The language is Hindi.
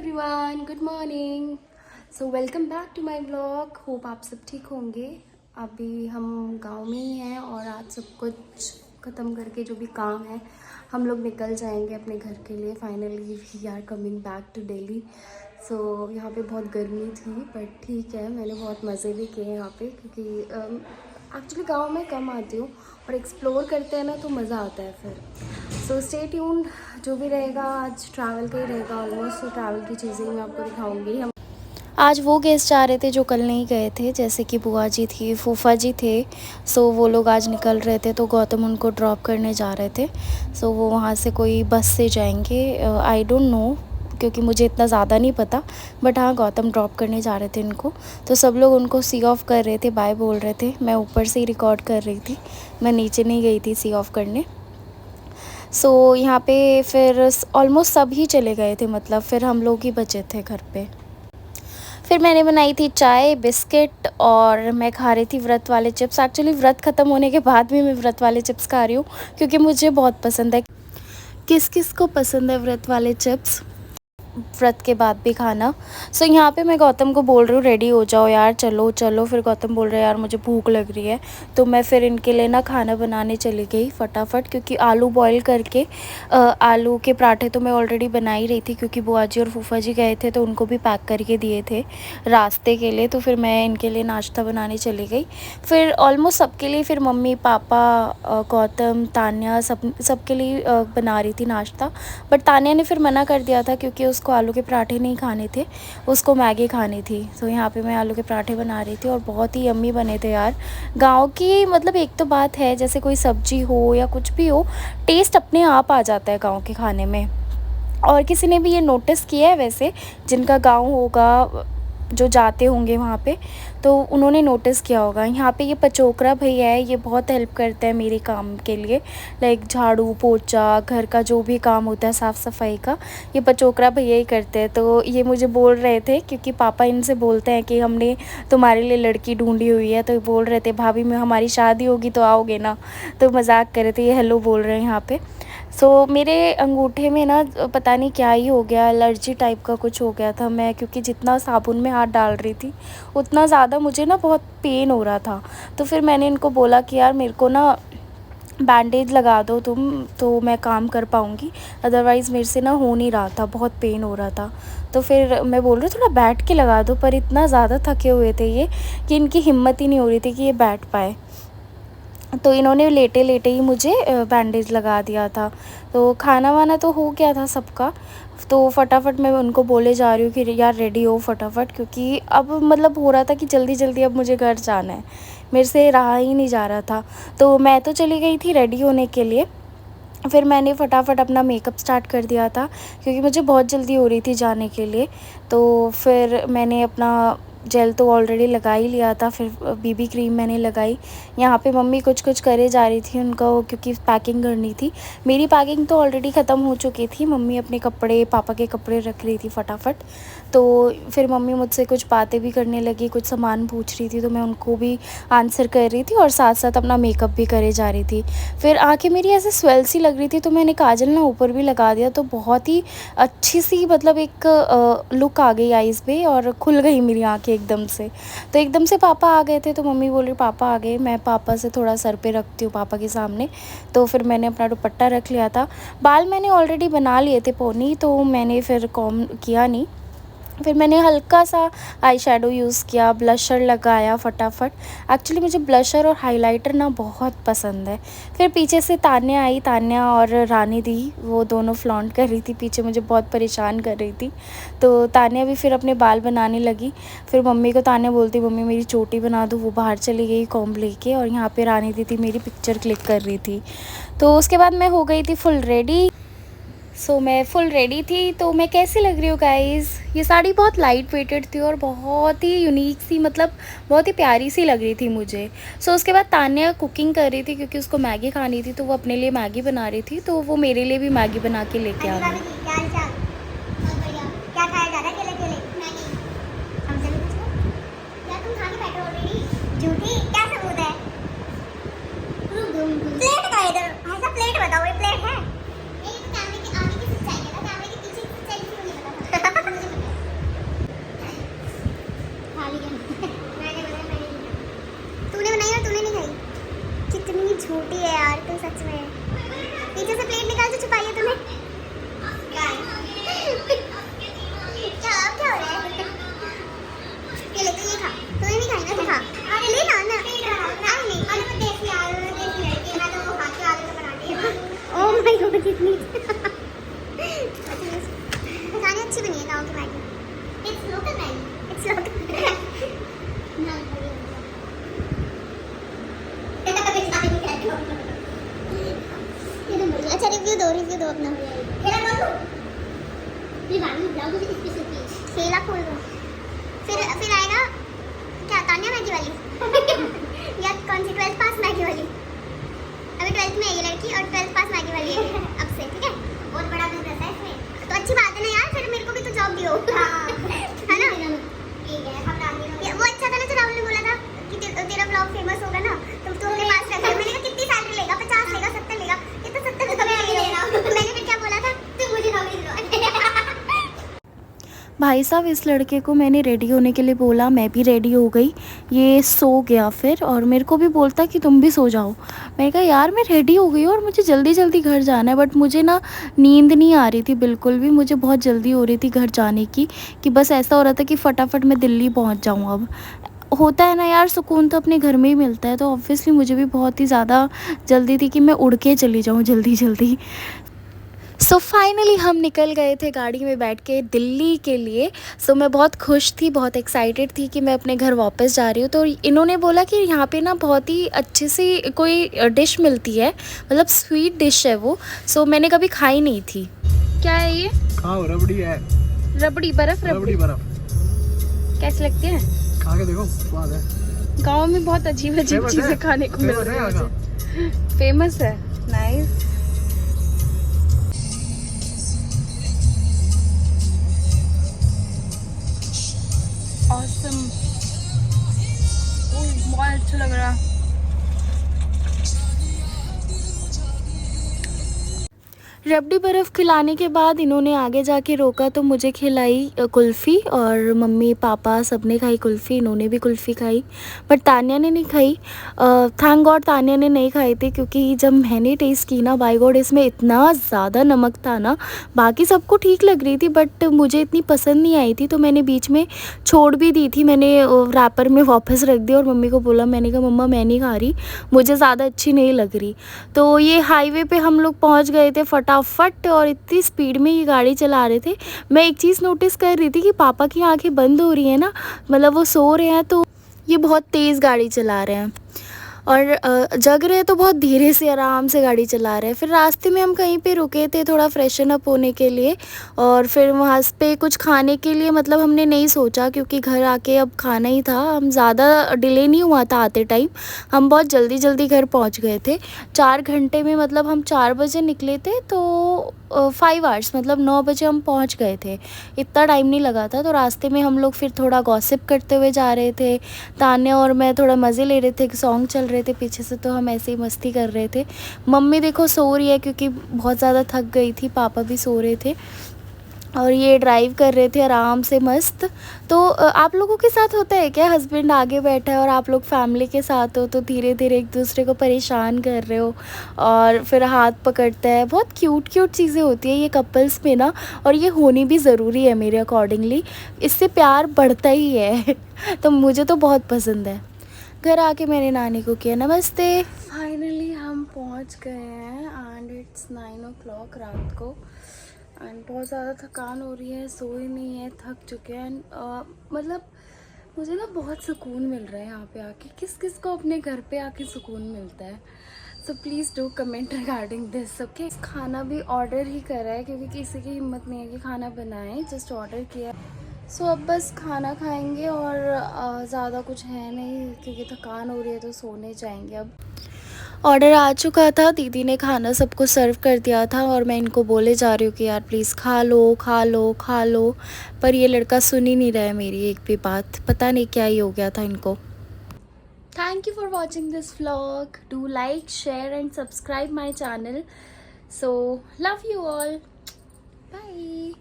Everyone, good morning. So welcome back to my vlog. Hope आप सब ठीक होंगे। अभी हम गांव में ही हैं और आज सब कुछ ख़त्म करके जो भी काम है हम लोग निकल जाएंगे अपने घर के लिए। Finally we are coming back to Delhi. So यहाँ पे बहुत गर्मी थी बट ठीक है, मैंने बहुत मज़े भी किए यहाँ पे क्योंकि एक्चुअली गांव में कम आती हूँ और एक्सप्लोर करते हैं ना तो मज़ा आता है फिर। सो स्टे ट्यून्ड, जो भी रहेगा आज ट्रैवल का ही रहेगा ऑलमोस्ट। तो ट्रैवल की चीज़ें ही मैं आपको दिखाऊंगी। हम आज वो गेस्ट आ रहे थे जो कल नहीं गए थे, जैसे कि बुआ जी थी, फूफा जी थे। सो वो लोग आज निकल रहे थे तो गौतम उनको ड्रॉप करने जा रहे थे। सो वो वहाँ से कोई बस से जाएंगे, आई डोंट नो क्योंकि मुझे इतना ज़्यादा नहीं पता, बट हाँ गौतम ड्रॉप करने जा रहे थे इनको। तो सब लोग उनको सी ऑफ कर रहे थे, बाय बोल रहे थे। मैं ऊपर से ही रिकॉर्ड कर रही थी, मैं नीचे नहीं गई थी सी ऑफ करने। सो यहाँ पे फिर ऑलमोस्ट सब ही चले गए थे, मतलब फिर हम लोग ही बचे थे घर पे। फिर मैंने बनाई थी चाय, बिस्किट और मैं खा रही थी व्रत वाले चिप्स। एक्चुअली व्रत ख़त्म होने के बाद भी मैं व्रत वाले चिप्स खा रही हूँ क्योंकि मुझे बहुत पसंद है। किस किस को पसंद है व्रत वाले चिप्स व्रत के बाद भी खाना। सो यहाँ पे मैं गौतम को बोल रही हूँ रेडी हो जाओ यार, चलो चलो। फिर गौतम बोल रहे हैं यार मुझे भूख लग रही है। तो मैं फिर इनके लिए ना खाना बनाने चली गई फटाफट, क्योंकि आलू बॉईल करके आलू के पराठे तो मैं ऑलरेडी बना ही रही थी क्योंकि बुआ जी और फूफा जी गए थे तो उनको भी पैक करके दिए थे रास्ते के लिए। तो फिर मैं इनके लिए नाश्ता बनाने चली गई। फिर ऑलमोस्ट सबके लिए, फिर मम्मी पापा गौतम तान्या सबके लिए बना रही थी नाश्ता। बट तान्या ने फिर मना कर दिया था क्योंकि उसको आलू के पराठे नहीं खाने थे, उसको मैगी खानी थी। तो यहाँ पे मैं आलू के पराठे बना रही थी और बहुत ही यम्मी बने थे यार। गांव की मतलब एक तो बात है, जैसे कोई सब्जी हो या कुछ भी हो, टेस्ट अपने आप आ जाता है गांव के खाने में। और किसी ने भी ये नोटिस किया है वैसे, जिनका गांव होगा, जो जाते होंगे वहाँ पे, तो उन्होंने नोटिस किया होगा। यहाँ पे ये पचोकरा भैया है, ये बहुत हेल्प करते हैं मेरे काम के लिए, लाइक झाड़ू पोछा, घर का जो भी काम होता है साफ़ सफाई का, ये पचोकरा भैया ही करते हैं। तो ये मुझे बोल रहे थे क्योंकि पापा इनसे बोलते हैं कि हमने तुम्हारे लिए लड़की ढूंढी हुई है, तो बोल रहे थे भाभी में हमारी शादी होगी तो आओगे ना। तो मजाक कर रहे थे, ये हेलो बोल रहे हैं यहाँ पे। सो मेरे अंगूठे में ना पता नहीं क्या ही हो गया, एलर्जी टाइप का कुछ हो गया था। मैं क्योंकि जितना साबुन में हाथ डाल रही थी उतना ज़्यादा मुझे ना बहुत पेन हो रहा था। तो फिर मैंने इनको बोला कि यार मेरे को ना बैंडेज लगा दो तुम, तो मैं काम कर पाऊँगी, अदरवाइज़ मेरे से ना हो नहीं रहा था, बहुत पेन हो रहा था। तो फिर मैं बोल रही थोड़ा बैठ के लगा दो, पर इतना ज़्यादा थके हुए थे ये कि इनकी हिम्मत ही नहीं हो रही थी कि ये बैठ पाए। तो इन्होंने लेटे लेटे ही मुझे बैंडेज लगा दिया था। तो खाना वाना तो हो गया था सबका। तो फटाफट मैं उनको बोले जा रही हूँ कि यार रेडी हो फटाफट, क्योंकि अब मतलब हो रहा था कि जल्दी जल्दी अब मुझे घर जाना है, मेरे से रहा ही नहीं जा रहा था। तो मैं तो चली गई थी रेडी होने के लिए। फिर मैंने फटाफट अपना मेकअप स्टार्ट कर दिया था क्योंकि मुझे बहुत जल्दी हो रही थी जाने के लिए। तो फिर मैंने अपना जेल तो ऑलरेडी लगा ही लिया था, फिर बीबी क्रीम मैंने लगाई। यहाँ पे मम्मी कुछ कुछ करे जा रही थी उनका, क्योंकि पैकिंग करनी थी। मेरी पैकिंग तो ऑलरेडी ख़त्म हो चुकी थी, मम्मी अपने कपड़े पापा के कपड़े रख रही थी फटाफट। तो फिर मम्मी मुझसे कुछ बातें भी करने लगी, कुछ सामान पूछ रही थी तो मैं उनको भी आंसर कर रही थी और साथ साथ अपना मेकअप भी करे जा रही थी। फिर आँखें मेरी ऐसे स्वेल सी लग रही थी तो मैंने काजल ना ऊपर भी लगा दिया, तो बहुत ही अच्छी सी मतलब एक लुक आ गई आइज़ पे और खुल गई मेरी आँखें एकदम से। तो एकदम से पापा आ गए थे तो मम्मी बोल रही पापा आ गए, मैं पापा से थोड़ा सर पे रखती हूँ पापा के सामने। तो फिर मैंने अपना दुपट्टा रख लिया था। बाल मैंने ऑलरेडी बना लिए थे पोनी, तो मैंने फिर कॉम किया नहीं। फिर मैंने हल्का सा आई शेडो यूज़ किया, ब्लशर लगाया फटाफट। एक्चुअली मुझे ब्लशर और हाइलाइटर ना बहुत पसंद है। फिर पीछे से तान्या आई, तान्या और रानी दी, वो दोनों फ्लॉन्ट कर रही थी पीछे, मुझे बहुत परेशान कर रही थी। तो तान्या भी फिर अपने बाल बनाने लगी। फिर मम्मी को तान्या बोलती मम्मी मेरी चोटी बना दो, वो बाहर चली गई कॉम्ब लेके, और यहाँ पर रानी दीदी मेरी पिक्चर क्लिक कर रही थी। तो उसके बाद मैं हो गई थी फुल रेडी। सो मैं फुल रेडी थी। तो मैं कैसी लग रही हूँ गाइज़? ये साड़ी बहुत लाइट वेटेड थी और बहुत ही यूनिक सी, मतलब बहुत ही प्यारी सी लग रही थी मुझे। सो उसके बाद तान्या कुकिंग कर रही थी क्योंकि उसको मैगी खानी थी, तो वो अपने लिए मैगी बना रही थी, तो वो मेरे लिए भी मैगी बना के लेके आ गई। क्या खाया जा रहा है? केले केले मैगी हमसे भी पूछो। यार तुम खा के बैठे ऑलरेडी, झूठी क्या सबूत है? प्लेट का इधर ऐसा प्लेट बताओ, ये प्लेट है? एक कैमरे के आगे की सच्चाई है ना, कैमरे के पीछे की सच्चाई मुझे नहीं पता। अच्छी बनी है गाँव की Maggi. It's local Maggi, it's local. अच्छा रिव्यू दो अपना। केला खोल दो। फिर आएगा क्या, तान्या मैगी वाली या कौन सी 12th पास मैगी वाली? अभी 12th में है ये लड़की और 12th पास मैगी वाली है अब से, ठीक है? बहुत बड़ा बिजनेस है इसमें, तो अच्छी बात है ना यार, फिर मेरे को भी तो जॉब दियो। है ना? ठीक है, हम डाल देंगे। वो अच्छा था ना जो राहुल ने बोला था कि तेरा ब्लॉग फेमस होगा ना तो तू अपने पास रख। मैंने कहा कितनी सैलरी लेगा, 50 लेगा, 70 लेगा? ये तो 70 तो कभी नहीं ले रहा। मैंने फिर क्या बोला था, तू मुझे नौकरी दिलवा। भाई साहब, इस लड़के को मैंने रेडी होने के लिए बोला, मैं भी रेडी हो गई। ये सो गया फिर, और मेरे को भी बोलता कि तुम भी सो जाओ। मैंने कहा यार मैं रेडी हो गई और मुझे जल्दी जल्दी घर जाना है, बट मुझे ना नींद नहीं आ रही थी बिल्कुल भी। मुझे बहुत जल्दी हो रही थी घर जाने की, कि बस ऐसा हो रहा था कि फटाफट मैं दिल्ली पहुंच जाऊं। अब होता है ना यार, सुकून तो अपने घर में ही मिलता है, तो ऑब्वियसली मुझे भी बहुत ही ज़्यादा जल्दी थी कि मैं उड़ के चली जाऊँ जल्दी जल्दी। सो फाइनली हम निकल गए थे गाड़ी में बैठ के दिल्ली के लिए। सो मैं बहुत खुश थी, बहुत एक्साइटेड थी कि मैं अपने घर वापस जा रही हूँ। तो इन्होंने बोला कि यहाँ पे ना बहुत ही अच्छी सी कोई डिश मिलती है, मतलब स्वीट डिश है वो। सो मैंने कभी खाई नहीं थी। क्या है ये? खाओ, रबड़ी है। रबड़ी, बर्फ रबड़ी। बर्फ कैसी लगती है? खा के देखो, स्वाद है। गाँव में बहुत अजीब अजीब चीज़ें खाने को मिल रही है। फेमस है, नाइस। Awesome. बहुत अच्छा लग रहा। रबड़ी बर्फ़ खिलाने के बाद इन्होंने आगे जाके रोका तो मुझे खिलाई कुल्फ़ी, और मम्मी पापा सब ने खाई कुल्फ़ी, इन्होंने भी कुल्फ़ी खाई, बट तान्या ने नहीं खाई। थैंक गॉड तान्या ने नहीं खाई थी, क्योंकि जब मैंने टेस्ट की ना, बाय गॉड इसमें इतना ज़्यादा नमक था ना। बाकी सबको ठीक लग रही थी बट मुझे इतनी पसंद नहीं आई थी, तो मैंने बीच में छोड़ भी दी थी। मैंने रैपर में वापस रख दी और मम्मी को बोला, मैंने कहा मम्मा मैं नहीं खा रही, मुझे ज़्यादा अच्छी नहीं लग रही। तो ये हाईवे पे हम लोग पहुँच गए थे फटाफट, और इतनी स्पीड में ये गाड़ी चला रहे थे। मैं एक चीज़ नोटिस कर रही थी कि पापा की आंखें बंद हो रही हैं ना, मतलब वो सो रहे हैं, तो ये बहुत तेज़ गाड़ी चला रहे हैं, और जग रहे तो बहुत धीरे से आराम से गाड़ी चला रहे हैं। फिर रास्ते में हम कहीं पे रुके थे थोड़ा फ्रेशन अप होने के लिए, और फिर वहाँ पे कुछ खाने के लिए, मतलब हमने नहीं सोचा क्योंकि घर आके अब खाना ही था। हम ज़्यादा डिले नहीं हुआ था आते टाइम, हम बहुत जल्दी जल्दी घर पहुँच गए थे 4 घंटे में। मतलब हम 4 बजे निकले थे तो 5 आवर्स, मतलब 9 बजे हम पहुँच गए थे, इतना टाइम नहीं लगा था। तो रास्ते में हम लोग फिर थोड़ा गॉसिप करते हुए जा रहे थे, तान्या और मैं थोड़ा मज़े ले रहे थे, सॉन्ग चल रहे थे पीछे से, तो हम ऐसे ही मस्ती कर रहे थे। मम्मी देखो सो रही है क्योंकि बहुत ज़्यादा थक गई थी, पापा भी सो रहे थे, और ये ड्राइव कर रहे थे आराम से मस्त। तो आप लोगों के साथ होता है क्या, हस्बैंड आगे बैठा है और आप लोग फैमिली के साथ हो, तो धीरे धीरे एक दूसरे को परेशान कर रहे हो और फिर हाथ पकड़ता है। बहुत क्यूट क्यूट चीज़ें होती है ये कपल्स में ना, और ये होनी भी ज़रूरी है मेरे अकॉर्डिंगली, इससे प्यार बढ़ता ही है तो मुझे तो बहुत पसंद है। घर आके मेरे नानी को किया नमस्ते। फाइनली हम पहुंच गए हैं एंड इट्स 9 o'clock रात को, एंड बहुत ज़्यादा थकान हो रही है, सोए नहीं है, थक चुके हैं। मतलब मुझे ना बहुत सुकून मिल रहा है यहाँ पे आके। किस किस को अपने घर पे आके सुकून मिलता है? So please do comment regarding this, okay. खाना भी ऑर्डर ही करा है क्योंकि किसी की हिम्मत नहीं है कि खाना बनाए, जस्ट ऑर्डर किया। सो अब बस खाना खाएंगे, और ज़्यादा कुछ है नहीं क्योंकि थकान हो रही है, तो सोने जाएंगे अब। ऑर्डर आ चुका था, दीदी ने खाना सबको सर्व कर दिया था, और मैं इनको बोले जा रही हूँ कि यार प्लीज़ खा लो खा लो खा लो, पर ये लड़का सुन ही नहीं रहा है मेरी एक भी बात, पता नहीं क्या ही हो गया था इनको। Thank you for watching this vlog, do like share and subscribe my channel. So love you all, bye.